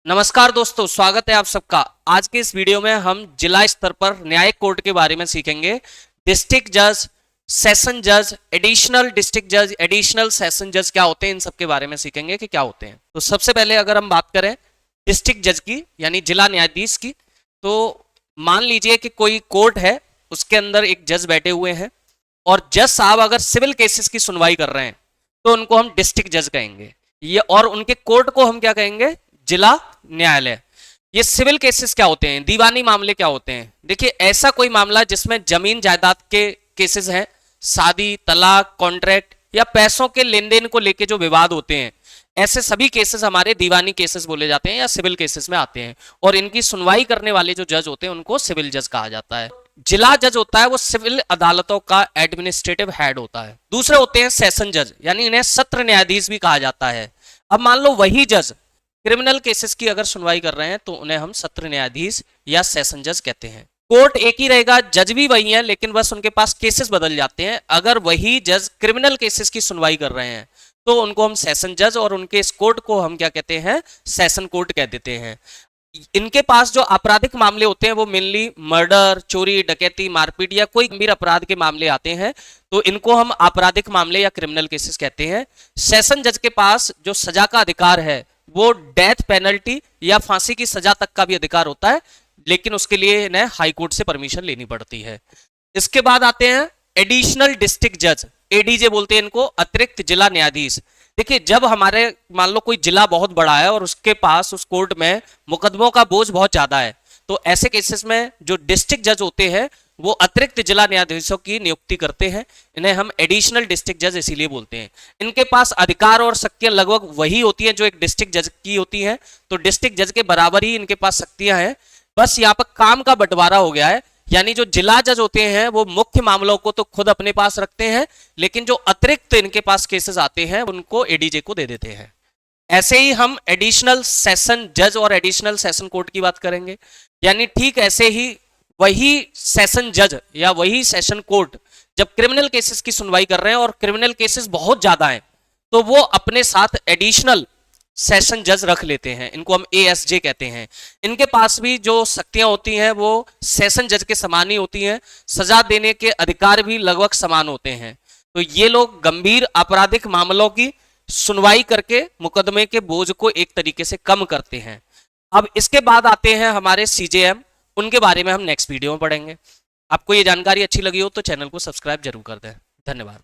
नमस्कार दोस्तों, स्वागत है आप सबका। आज के इस वीडियो में हम जिला स्तर पर न्यायिक कोर्ट के बारे में सीखेंगे। डिस्ट्रिक्ट जज, सेशन जज, एडिशनल डिस्ट्रिक्ट जज, एडिशनल सेशन जज क्या होते हैं, इन सब के बारे में सीखेंगे कि क्या होते हैं। तो सबसे पहले अगर हम बात करें डिस्ट्रिक्ट जज की यानी जिला न्यायाधीश की, तो मान लीजिए कि कोई कोर्ट है, उसके अंदर एक जज बैठे हुए हैं और जज साहब अगर सिविल केसेस की सुनवाई कर रहे हैं तो उनको हम डिस्ट्रिक्ट जज कहेंगे। ये और उनके कोर्ट को हम क्या कहेंगे? जिला न्यायालय। ये सिविल केसेस क्या होते हैं, दीवानी मामले क्या होते हैं? देखिए, ऐसा कोई मामला जिसमें जमीन जायदाद के केसेस हैं, शादी, तलाक, कॉन्ट्रैक्ट या पैसों के लेन देन को लेके जो विवाद होते हैं, ऐसे सभी केसेस हमारे दीवानी केसेस बोले जाते हैं या सिविल केसेस में आते हैं। और इनकी सुनवाई करने वाले जो जज होते हैं उनको सिविल जज कहा जाता है। जिला जज होता है वो सिविल अदालतों का एडमिनिस्ट्रेटिव हेड होता है। दूसरे होते हैं सेशन जज, यानी इन्हें सत्र न्यायाधीश भी कहा जाता है। अब मान लो वही जज क्रिमिनल केसेस की अगर सुनवाई कर रहे हैं तो उन्हें हम सत्र न्यायाधीश या सेशन जज कहते हैं। कोर्ट एक ही रहेगा, जज भी वही है, लेकिन बस उनके पास केसेस बदल जाते हैं। अगर वही जज क्रिमिनल केसेस की सुनवाई कर रहे हैं तो उनको हम सेशन जज और उनके इस कोर्ट को हम क्या कहते हैं? सेशन कोर्ट कह देते हैं। इनके पास जो आपराधिक मामले होते हैं वो मेनली मर्डर, चोरी, डकैती, मारपीट या कोई गंभीर अपराध के मामले आते हैं, तो इनको हम आपराधिक मामले या क्रिमिनल केसेस कहते हैं। सेशन जज के पास जो सजा का अधिकार है वो डेथ पेनल्टी या फांसी की सजा तक का भी अधिकार होता है, लेकिन उसके लिए इन्हें हाई कोर्ट से परमिशन लेनी पड़ती है। इसके बाद आते हैं एडिशनल डिस्ट्रिक्ट जज, एडीजे बोलते हैं इनको, अतिरिक्त जिला न्यायाधीश। देखिए, जब हमारे मान लो कोई जिला बहुत बड़ा है और उसके पास उस कोर्ट में मुकदमों का बोझ बहुत ज्यादा है, तो ऐसे केसेस में जो डिस्ट्रिक्ट जज होते हैं वो अतिरिक्त जिला न्यायाधीशों की नियुक्ति करते हैं। इन्हें हम एडिशनल डिस्ट्रिक्ट जज इसीलिए बोलते हैं। इनके पास अधिकार और शक्तियां लगभग वही होती हैं जो एक डिस्ट्रिक्ट जज की होती हैं, तो डिस्ट्रिक्ट जज के बराबर ही इनके पास शक्तियां हैं। बस यहाँ पर काम का बंटवारा हो गया है, यानी जो जिला जज होते हैं वो मुख्य मामलों को तो खुद अपने पास रखते हैं, लेकिन जो अतिरिक्त इनके पास केसेस आते हैं उनको एडीजे को दे देते हैं। ऐसे ही हम एडिशनल सेशन जज और एडिशनल सेशन कोर्ट की बात करेंगे। यानी ठीक ऐसे ही वही सेशन जज या वही सेशन कोर्ट जब क्रिमिनल केसेस की सुनवाई कर रहे हैं और क्रिमिनल केसेस बहुत ज्यादा हैं, तो वो अपने साथ एडिशनल सेशन जज रख लेते हैं। इनको हम एएसजे कहते हैं। इनके पास भी जो शक्तियां होती हैं वो सेशन जज के समान ही होती हैं, सजा देने के अधिकार भी लगभग समान होते हैं। तो ये लोग गंभीर आपराधिक मामलों की सुनवाई करके मुकदमे के बोझ को एक तरीके से कम करते हैं। अब इसके बाद आते हैं हमारे सीजेएम, उनके बारे में हम नेक्स्ट वीडियो में पढ़ेंगे। आपको ये जानकारी अच्छी लगी हो तो चैनल को सब्सक्राइब जरूर कर दें। धन्यवाद।